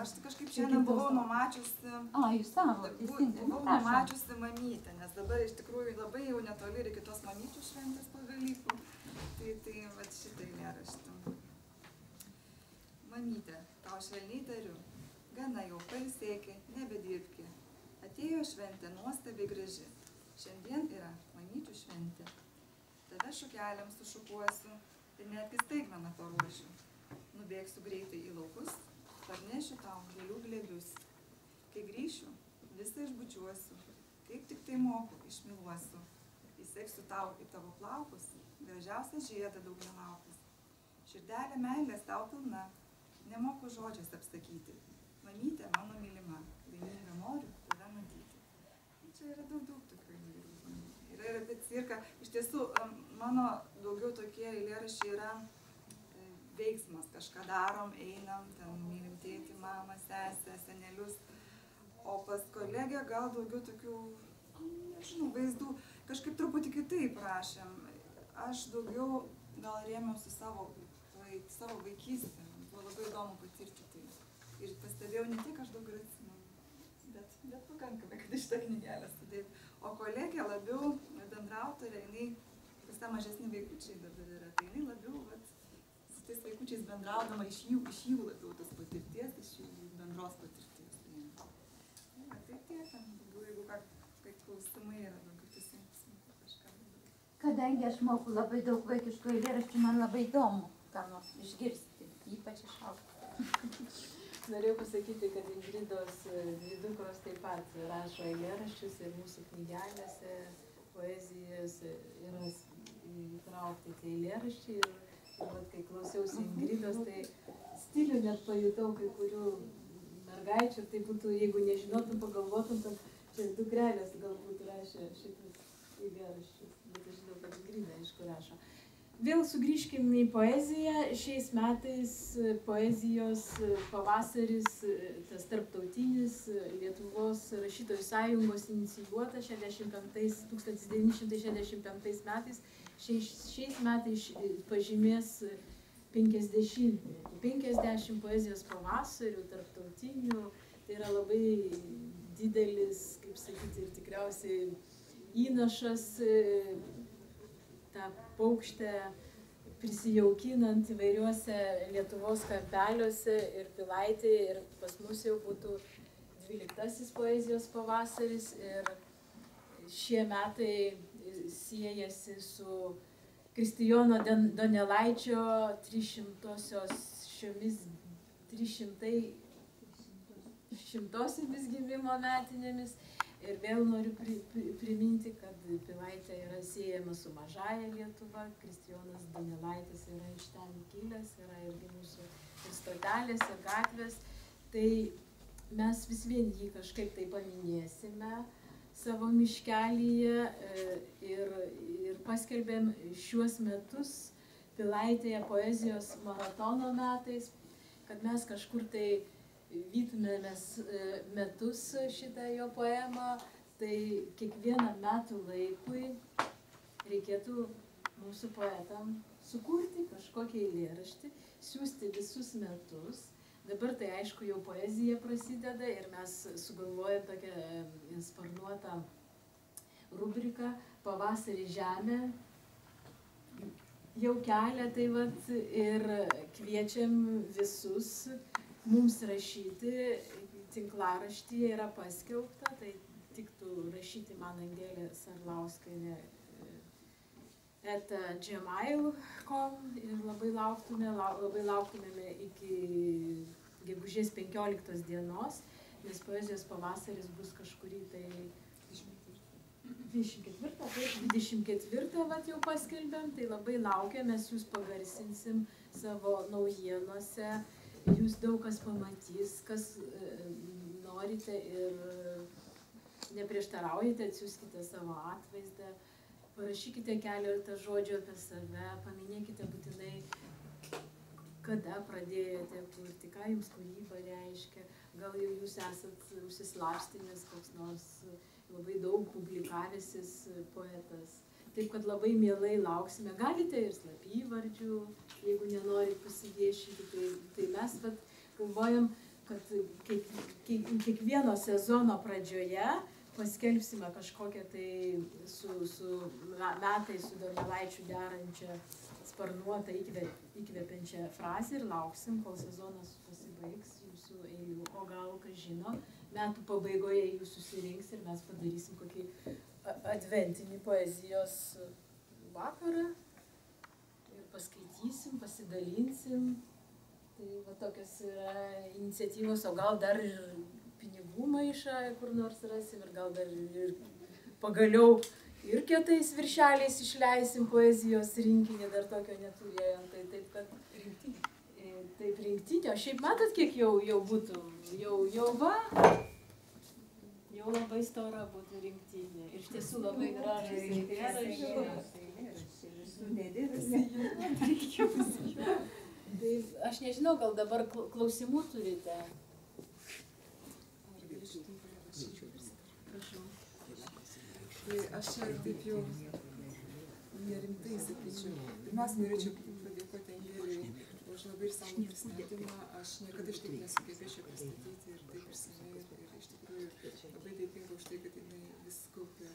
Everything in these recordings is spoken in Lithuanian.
aš kažkaip šiandien buvau numačiusi... Jūs savo, teisingai. Buvau numačiusi mamytę, nes dabar iš tikrųjų labai jau netoli reikia tos mamyčių šventės po Velykų. Tai vat šitą eilėraštį. Mamyte, tau švelniai tariu, gana jau pailsėki, nebedirbki. Atėjo šventė nuostabiai graži. Šiandien yra mamyčių šventė. Tave šukeliams sušukuosiu ir netgi staigmeną paruošiu. Nubėgsiu greitai į laukus, parnešiu tau gėlių glėbius. Kai grįšiu, visą išbučiuosiu, kaip tik tai moku, išmiluosiu. Įseksiu tau į tavo plaukus, gražiausią žiedą daug nelaukus. Širdelė meilės tau pilna, nemoku žodžiais apsakyti. Mamytė mano mylima, laiminga noriu tave matyti. Čia yra daug tokių įvairių. Yra ir apie cirką. Iš tiesų, mano daugiau tokie eilėraščiai yra veiksmas. Kažką darom, einam, ten mylim tėtį, mamą, sesę, senelius. O pas kolegę gal daugiau tokių, nežinau, vaizdų. Kažkaip truputį kitaip rašėm. Aš daugiau gal rėmiausi savo vaikystę. Buvo labai įdomu patirti tai. Ir pastebėjau ne tik, aš daug ir atsimenu, bet pakankamai, kad iš tą knygelę sudėti. O kolegė labiau bendrautorė, jinai, pas tą mažesni vaikučiai dabar yra, tai jinai labiau su tais vaikučiais bendraudama iš jų labiau tos patirties, iš jų bendros patirties. Tai tiek, jeigu kai klausimai yra daugiau, tai sunku kažką. Kadangi aš moku labai daug vaikiškų eilėraščių, man labai įdomu, ką nors išgirsti, ypač iš autorių. Norėjau pasakyti, kad Ingridos dvi dukros taip pat rašo eilėraščius ir mūsų knygelėse, poezijose yra įtraukti tie eilėraščiai. Ir kai klausiausi Ingridos, tai stilių net pajutau kai kurių mergaičių. Tai būtų, jeigu nežinotum, pagalvotum, kad čia dukrelės galbūt rašė šitus eilėraščius. Bet aš žinau, kad Ingrida iš kur rašo. Vėl sugrįžkime į poeziją. Šiais metais poezijos pavasaris, tas tarptautinis Lietuvos rašytojų sąjungos inicijuotas 1965 metais. Šiais metais pažymės 50 poezijos pavasarių tarptautinių. Tai yra labai didelis, kaip sakyti, ir tikriausiai įnašas tą paukštę prisijaukinant įvairiuose Lietuvos kampeliuose ir Pilaitėje, ir pas mus jau būtų 12 poezijos pavasaris. Ir šie metai siejasi su Kristijono Donelaičio 300-osiomis gimimo metinėmis. Ir vėl noriu priminti, kad Pilaitė yra siejama su Mažąja Lietuva, Kristijonas Donelaitis yra iš ten kilęs, yra irgi mūsų ir stotelės, ir gatvės. Tai mes vis vien jį kažkaip tai paminėsime savo miškelyje ir paskelbėm šiuos metus Pilaitėje poezijos maratono metais, kad mes kažkur tai vytumėmės metus šitą jo poemą, tai kiekvienam metų laikui reikėtų mūsų poetam sukurti kažkokį eilėraštį, siųsti visus metus. Dabar tai aišku jau poezija prasideda ir mes sugalvojame tokią sparnuotą rubriką Pavasarį žemė. Jau kelia tai vat ir kviečiam visus mums rašyti, tinklaraštyje yra paskelbta, tai tiktų rašyti man Angelė Sarlauskienė @gmail.com ir labai lauktumėme iki gegužės 15 dienos, nes poezijos pavasaris bus kažkurį tai 24 vat jau paskelbėm, tai labai laukiam, mes jūs pagarsinsim savo naujienose. Jūs daug kas pamatys, kas norite ir neprieštaraujate, atsiųskite savo atvaizdą, parašykite keletą žodžių apie save, paminėkite būtinai, kada pradėjote kurti, ką jums kūryba reiškia, gal jau jūs esat užsislapstinęs koks nors labai daug publikavęsis poetas. Taip, kad labai mielai lauksime. Galite ir slapyvardžių, jeigu nenorit pasiviešinti. Tai mes galvojam, kad kiekvieno sezono pradžioje paskelbsime kažkokią tai su metais su Donelaičiu derančią sparnuotą įkvepiančią frazę ir lauksim, kol sezonas pasibaigs jūsų eilių. O gal, kas žino, metų pabaigoje jūs susirinks ir mes padarysim kokį adventinį poezijos vakarą ir paskaitysim, pasidalinsim. Tai va tokios yra iniciatyvos, o gal dar ir pinigų maišą kur nors rasim ir gal dar ir pagaliau ir kietais viršeliais išleisim poezijos rinkinį, dar tokio neturėjom. Tai taip, kad taip rinktinė, o šiaip matot, kiek jau būtų, jau va, jau labai stora būtų rinktinė. Ir iš tiesų labai gražus eilėraščiai. Tai aš nežinau, gal dabar klausimų turite? Prašau. Tai aš čia taip jau nerimtai sakyčiau. Pirmiausia, norėčiau padėkoti Angelijai už labai išsamų pristatymą. Aš niekada šitaip nesugebėčiau pristatyti ir taip išsamiai. Ir iš tikrųjų labai dėkinga už tai, kad jinai vis kaupia,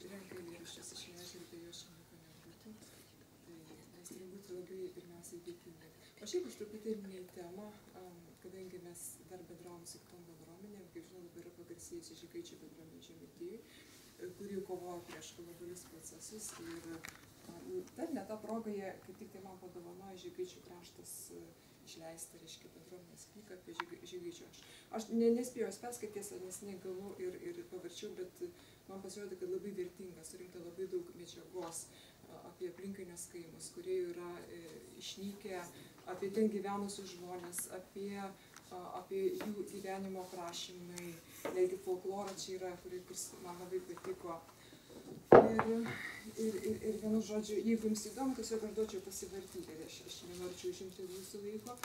renka eilėraščius, išleidžia ir be jo nieko nebūtų. Tai mes turim būti labai pirmiausiai dėkingi. O šiaip aš truputėlį į temą, kadangi mes dar bendravom su kitom bendruomenėm, kaip žinau, dabar yra pagarsėjusi Žygaičių bendruomenė Žemaitijoj, kuri kovoja prieš globalius procesus. Ir dar ne tą progą jie kaip tik tai man padovanojo Žygaičių kraštas išleistą, reiškia, bendruomenės knygą apie Žygaičių. Aš nespėjau perskaityti, nes negavau ir pavarčiau, bet man pasirodė, kad labai vertinga, surinkta labai daug medžiagos apie aplinkinius kaimus, kurie yra išnykę, apie ten gyvenusius žmonės, apie jų gyvenimo aprašymai, netgi folklorą čia yra, kuris man labai patiko. Ir vienu žodžiu, jeigu jums įdomu, tiesiog aš duočiau pasivartyti, aš nenorėčiau užimti jūsų laiko,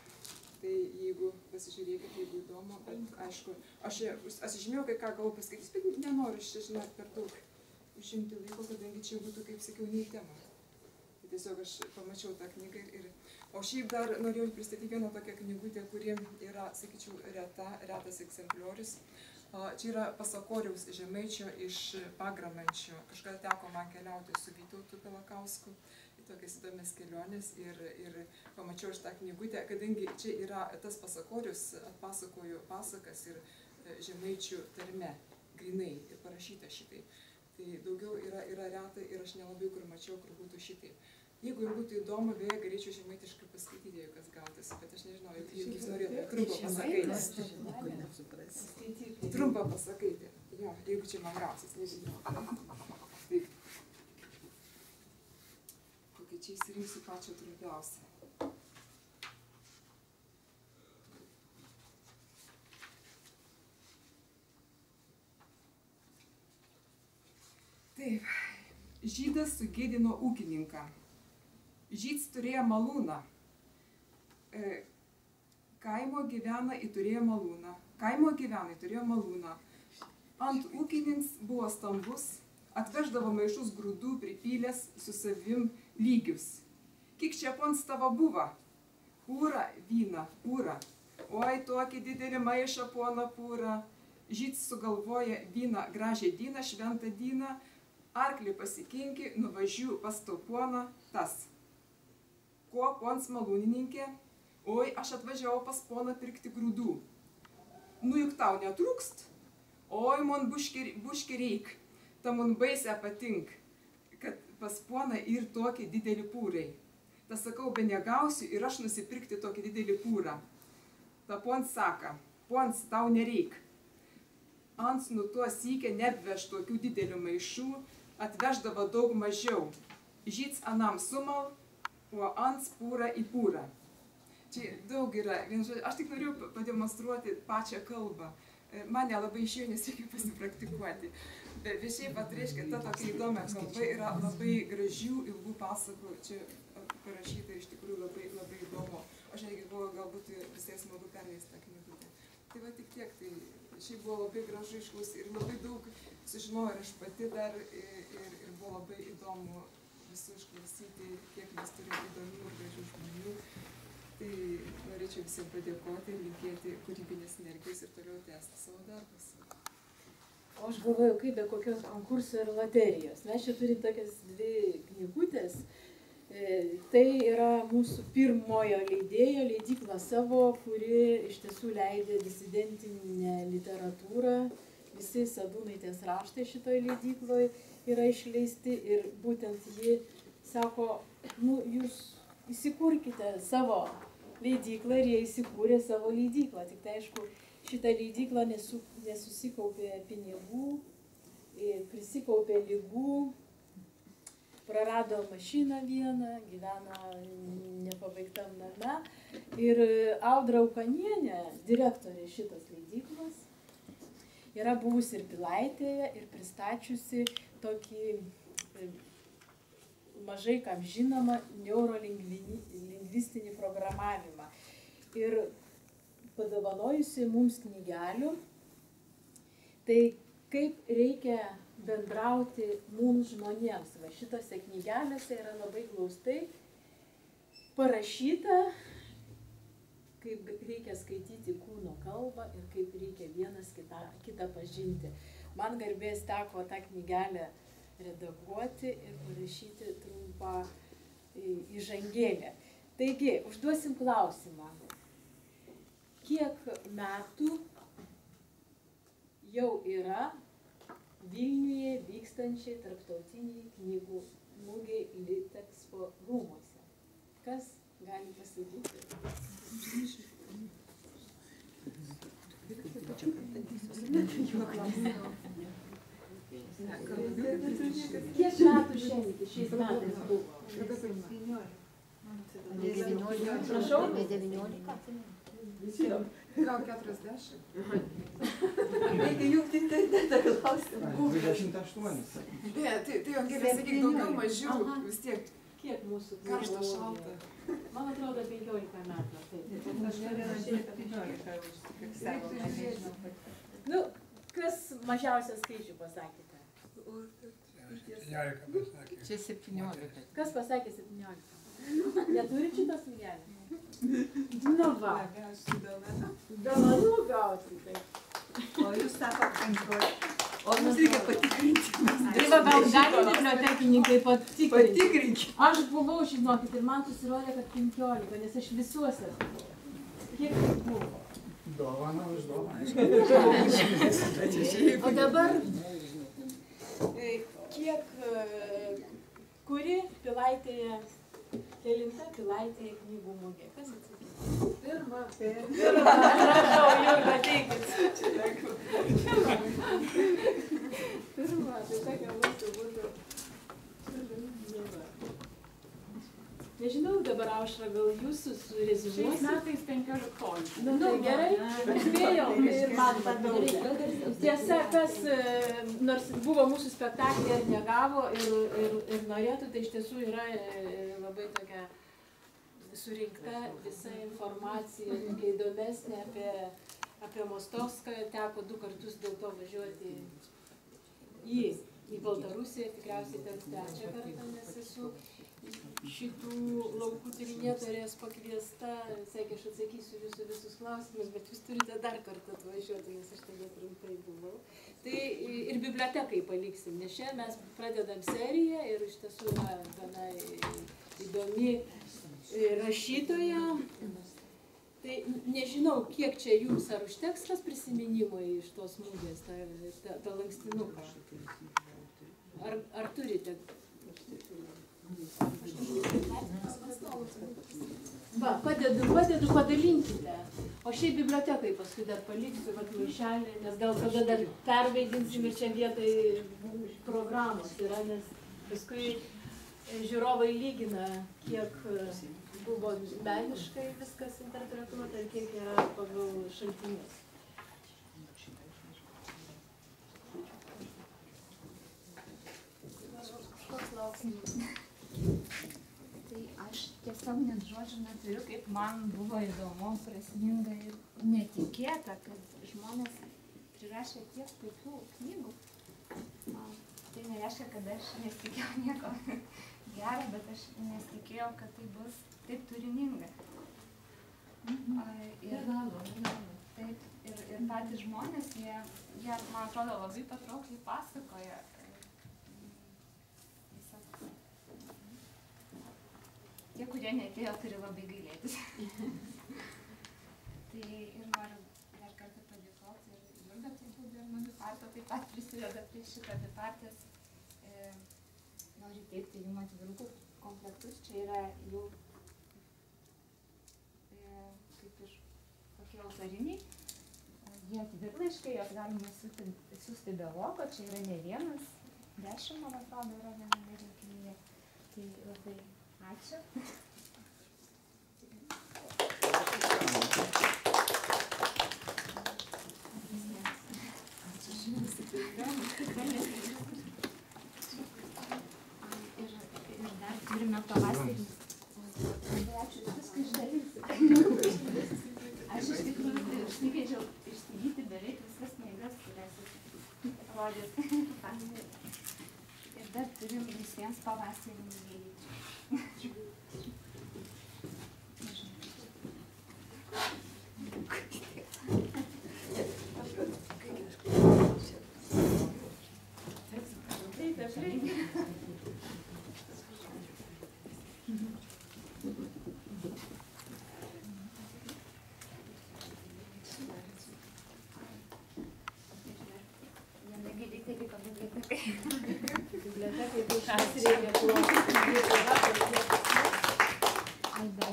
tai jeigu pasižiūrėkit, jeigu įdomu, bet aišku, aš žinau, ką gavau paskaitys, bet nenoriu žinot per daug užimti laiko, kadangi čia būtų, kaip sakiau, nei tema. Tai tiesiog aš pamačiau tą knygą o šiaip dar norėjau pristatyti vieną tokią knygutę, kuri yra, sakyčiau, retas egzempliorius. Čia yra Pasakoriaus Žemaičio iš Pagramančio. Kažkada teko man keliauti su Vytautu Pelakausku į tokias įdomias keliones ir pamačiau šitą knygutę, kadangi čia yra tas Pasakorius, atpasakoju pasakas ir Žemaičių tarme, grinai ir parašyta šitai. Tai daugiau yra reta ir aš nelabai kur mačiau, kur būtų šitai. Jeigu ir būtų įdomu, beje, galėčiau žemaitiškai paskaityti, jeigu kas gautasi, bet aš nežinau, jeigu jūs norėtumėte trumpą pasakaitį. Trumpą pasakaitį. Jo, jeigu čia man gausis, nežinau. Taip. Kokia čia įsirinksiu pačią trumpiausią. Taip. Žydas sugėdino ūkininką. Žyds turėjo malūną. Kaimo gyvena įturėjo malūną. Ant ūkininkas buvo stambus, atveždavo maišus grūdų pripylęs su savim lygius. Kiek čia pons tavo buvo? Pūra, vyna, pūra. Oi, tokį didelį maišą, pona pūra. Žyds sugalvoja vyną, gražią dyną, šventą dyną, arklį pasikinki, nuvažiu pas tau poną, tas. Ko, pons malūnininkė? Oi, aš atvažiavau pas poną pirkti grūdų. Nu, juk tau netrūkst? Oi, man buški reik. Ta man baisia patink, kad pas poną ir tokį didelį pūrai. Ta sakau, be negausiu ir aš nusipirkti tokį didelį pūrą. Ta pons saka, pons, tau nereik. Ants nu tuo sykė nebveš tokių didelių maišų, atveždavo daug mažiau. Žyds anam sumal, o ants pūra į pūrą. Čia daug yra. Aš tik noriu pademonstruoti pačią kalbą. Man nelabai išėjo, nes reikia pasipraktikuoti. Bet šiaip pat reiškia, ta tokia įdomia kalba yra labai gražių, ilgų pasakų. Čia parašyta iš tikrųjų labai įdomu. Aš netgi galvoju, galbūt visai smagu perleisti tą knygutę. Tai va tik tiek. Tai šiaip buvo labai gražu išklausyti ir labai daug sužinojau ir aš pati dar ir buvo labai įdomu visų išklausyti, kiek mes turime įdomių ir gražių žmonių. Tai norėčiau visiems padėkoti ir linkėti kūrybinės energijos ir toliau tęsti savo darbus. O aš galvoju, kaip be kokios konkurso ir loterijos. Mes čia turim tokias 2 knygutės. Tai yra mūsų pirmojo leidėjo, leidykla Savo, kuri iš tiesų leidė disidentinę literatūrą. Visi Sadūnaitės raštai šitoj leidykloje yra išleisti ir būtent ji sako, nu, jūs įsikurkite savo leidyklą ir jie įsikūrė savo leidyklą. Tik tai aišku, šitą leidyklą nesusikaupė pinigų, prisikaupė ligų, prarado mašiną vieną, gyvena nepabaigtam name. Ir Audra Aukanienė, direktorė šitos leidyklos, yra buvusi ir Pilaitėje ir pristačiusi tokį mažai kam žinoma neurolingvistinį programavimą. Ir padovanojusi mums knygelių, tai kaip reikia bendrauti mums žmonėms. Va, šitose knygelėse yra labai glaustai parašyta, kaip reikia skaityti kūno kalbą ir kaip reikia vienas kitą pažinti. Man garbės teko tą knygelę redaguoti ir parašyti trumpą įžangėlę. Taigi, užduosim klausimą. Kiek metų jau yra Vilniuje vykstančiai tarptautiniai knygų mugei Litexpo rūmuose? Kas gali pasakyti? Kiek metų šiais metais buvo? Prašau? 19. Gal 40? Reikia jungti internetą klausimą. 28. Ne, tai Angelė, sakyk, daugiau, mažiau, vis tiek. Kiek mūsų Karšta, šalta. Man atrodo 15 metų. Aš norėjau 15, Nu, kas mažiausią skaičių pasakėte? 17 pasakė. Čia 17. Kas pasakė 17? Neturit šitos knygelės? Nu va. Dovanų gauti. O jūs sako 15. O mums reikia patikrinti. Tai va, gal gali bibliotekininkai patikrinti? Patikrinti. Aš buvau, žinokit, ir man pasirodė, kad 15, nes aš visuose buvau. Kiek tai buvo? Dovana už dovaną. O dabar, kiek, kuri Pilaitėje, kelinta Pilaitėje knygų mugė? Kas atsakė? Pirma. Prašau, Jurga, teikit. Pirma, tai tokia mūsų būtų. Nežinau, dabar Aušra, gal jūsų surezumuosit? Šiais metais 15. Nu, tai gerai, spėjau ir man padaugia. Tiesa, kas nors buvo mūsų spektaklį ir negavo ir norėtų, tai iš tiesų yra labai tokia surinkta visa informacija, tokia įdomesnė apie Mostovską. Teko 2 kartus dėl to važiuoti į Baltarusiją, tikriausiai ten 3 kartą, nes esu šitų laukų tyrinėtorės pakviesta. Sakė, aš atsakysiu jūsų visus klausimus, bet jūs turite dar kartą atvažiuoti, nes aš tada trumpai buvau. Tai ir bibliotekai paliksim, nes čia mes pradedam seriją ir iš tiesų yra gana įdomi rašytoja. Tai nežinau, kiek čia jums ar užteks tas prisiminimai iš tos mugės, tą lankstinuką. Ar turite? Va, padedu, padalinkite. O šiaip bibliotekai paskui dar paliksiu maišelį, nes gal tada dar pervaidinsim ir čia vietai programos yra, nes paskui žiūrovai lygina, kiek buvo meniškai viskas interpretuota ir kiek yra pagal šaltinius. Koks klausimas? Tai aš tiesiog net žodžių neturiu, kaip man buvo įdomu, prasminga ir netikėta, kad žmonės prirašė tiek puikių knygų. Tai nereiškia, kad aš nesitikėjau nieko gero, bet aš nesitikėjau, kad tai bus taip turininga. Ir taip, ir patys žmonės, jie, man atrodo, labai patraukliai pasakoja. Tie, kurie neatėjo, turi labai gailėtis. Tai ir noriu dar kartą padėkoti ir Jurga turbūt ir nuo Biparto taip pat prisideda prie šitą Bipartės. Noriu teikti jums atvirukų komplektus. Čia yra jau kaip ir tokie autoriniai. Jie atvirlaiškai, jos galima siųsti be loko. Čia yra ne vienas, 10, man atrodo, yra viename rinkinyje. Tai labai ačiū. Ir dar turime pavasarį. Labai ačiū, viską išdalinsiu. Aš iš tikrųjų užsikėčiau išsigyti beveik visas knygas, kurias rodėt. Ir dar turim visiems pavasarį mylėti.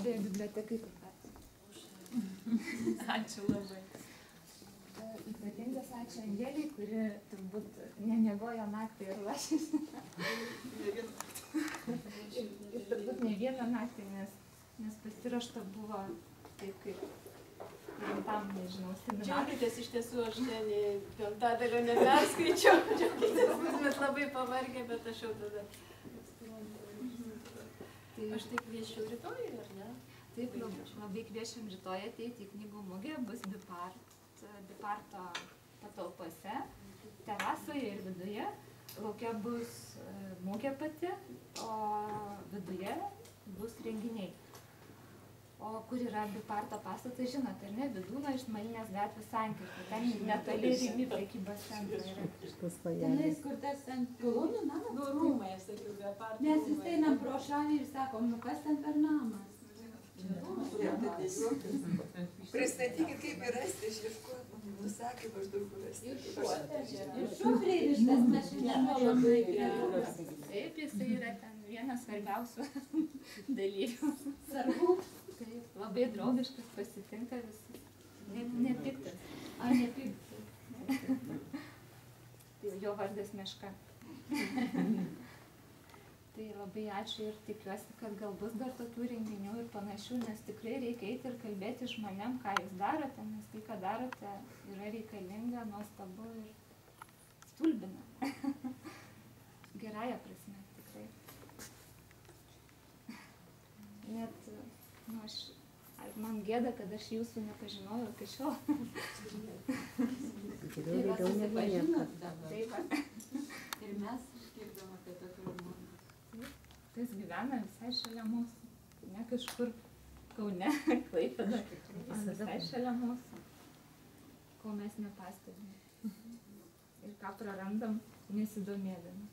Bibliotekai taip pat. Ačiū labai. Ypatingas ačiū Angelei, kuri turbūt nemiegojo naktį ir ruošėsi. Ir turbūt ne vieną naktį, nes pasiruošta buvo taip kaip rimtam, nežinau, seminarui. Džiaukitės, iš tiesų aš penktadalio neperskaičiau. Džiaukitės, būtumėt labai pavargę, bet aš jau tada. Aš tai kviečiu rytoj, ar ne? Taip, labai kviečiam rytoj ateiti į knygų mugę, bus Biparto patalpose, terasoje ir viduje. Lauke bus mugė pati, o viduje bus renginiai. O kur yra Biparto pastatas, žinot, ar ne? Vidūno iš Malinės gatvės sankirta. Ten netoli Rimi prekybos centro yra. Tenais, kur tas ant kolonų namas? Nu, rūmai, aš sakiau, Biparto. Mes vis einam pro šalį ir sakom, nu kas ten per namas? Pristatykit, kaip ir rasti, išieškot, nusakė maždaug rasti. Ir šuo pririštas mašina labai geras. Taip, jisai yra ten vienas svarbiausių dalyvių. Sarvų. Taip, labai draugiškas, pasitinka visus. Nepiktas. Nepiktas. Jo vardas Meška. Tai labai ačiū ir tikiuosi, kad gal bus dar tokių renginių ir panašių, nes tikrai reikia eiti ir kalbėti žmonėm, ką jūs darote, nes tai, ką darote, yra reikalinga, nuostabu ir stulbina. Gerąja prasme, tikrai. Net, man gėda, kad aš jūsų nepažinojau iki šiol. Tai va susipažinot dabar. Taip, Ir mes išgirdom apie tokių žmonių. jis gyvena visai šalia mūsų. Ne kažkur Kaune, Klaipėdoje, visai šalia mūsų. Ko mes nepastebime. Ir ką prarandam, nesidomėdami.